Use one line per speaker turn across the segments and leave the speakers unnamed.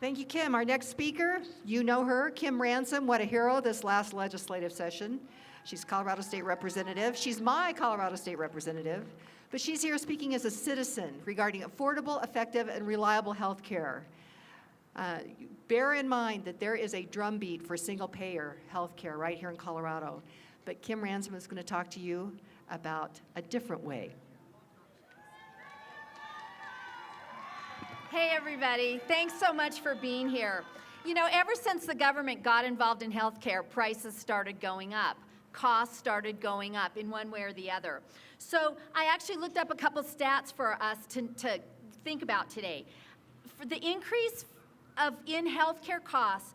Thank you, Kim. Our next speaker, you know her, Kim Ransom. What a hero this last legislative session. She's Colorado State Representative. She's my Colorado State Representative, but she's here speaking as a citizen regarding affordable, effective, and reliable health care. Bear in mind that there is a drumbeat for single-payer health care right here in Colorado, but Kim Ransom is going to talk to you about a different way.
Hey everybody, thanks so much for being here. You know, ever since the government got involved in healthcare, prices started going up. Costs started going up in one way or the other. So I actually looked up a couple stats for us to think about today. For the increase in healthcare costs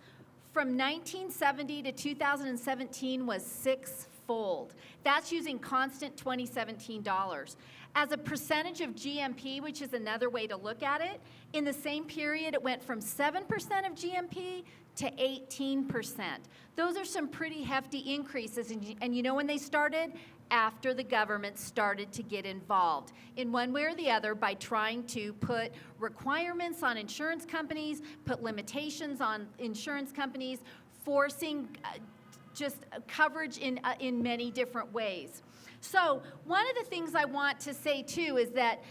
from 1970 to 2017 was six-fold. That's using constant 2017 dollars. As a percentage of GMP, which is another way to look at it, in the same period it went from 7% of GMP to 18%. Those are some pretty hefty increases, and you know when they started? After the government started to get involved in one way or the other by trying to put requirements on insurance companies, put limitations on insurance companies, forcing just coverage in many different ways. So one of the things I want to say too is that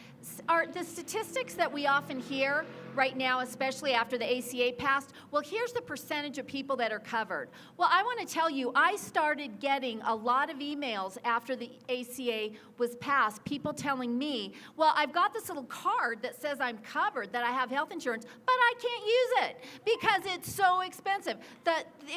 the statistics that we often hear right now, especially after the ACA passed, well, here's the percentage of people that are covered. Well, I want to tell you, I started getting a lot of emails after the ACA was passed, people telling me, well, I've got this little card that says I'm covered, that I have health insurance, but I can't use it because it's so expensive.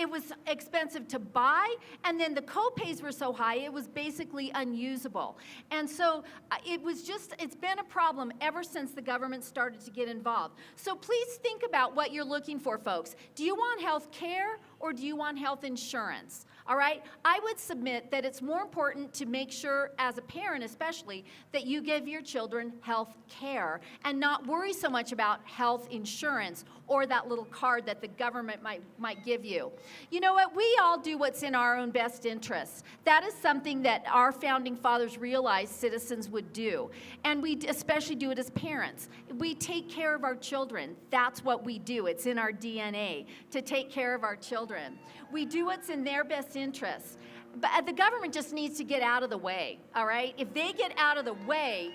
It was expensive to buy, and then the co-pays were so high, it was basically unusable. And so it's been a problem ever since the government started to get involved. So please think about what you're looking for, folks. Do you want health care or do you want health insurance? All right? I would submit that it's more important to make sure, as a parent especially, that you give your children health care and not worry so much about health insurance or that little card that the government might give you. You know what? We all do what's in our own best interests. That is something that our founding fathers realized citizens would do. And we especially do it as parents. We take care of our children. That's what we do. It's in our DNA to take care of our children. We do what's in their best interests. But the government just needs to get out of the way, all right? If they get out of the way,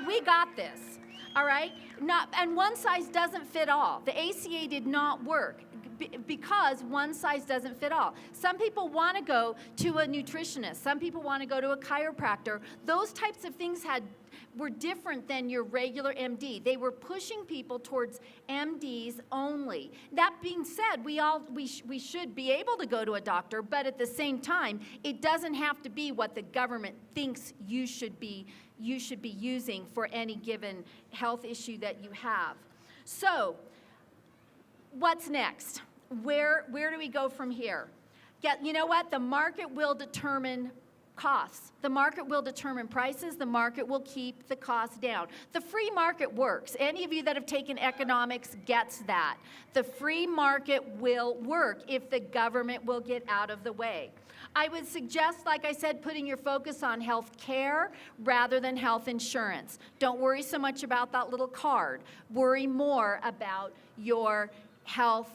we got this. All right? And one size doesn't fit all. The ACA did not work because one size doesn't fit all. Some people want to go to a nutritionist. Some people want to go to a chiropractor. Those types of things were different than your regular MD. They were pushing people towards MDs only. That being said, we should be able to go to a doctor, but at the same time, it doesn't have to be what the government thinks you should be using for any given health issue that you have. So, what's next? Where do we go from here? You know what? The market will determine costs. The market will determine prices. The market will keep the costs down. The free market works. Any of you that have taken economics gets that. The free market will work if the government will get out of the way. I would suggest, like I said, putting your focus on health care rather than health insurance. Don't worry so much about that little card. Worry more about your health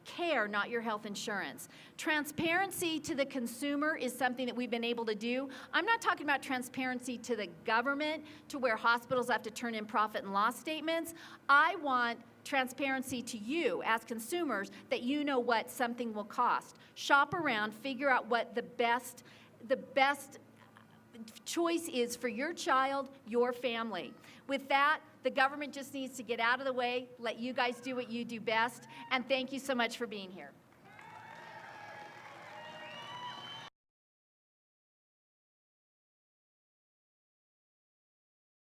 care, not your health insurance. Transparency to the consumer is something that we've been able to do. I'm not talking about transparency to the government, to where hospitals have to turn in profit and loss statements. I want transparency to you as consumers, that you know what something will cost. Shop around, figure out what the best choice is for your child, your family. With that, the government just needs to get out of the way, let you guys do what you do best, and thank you so much for being here.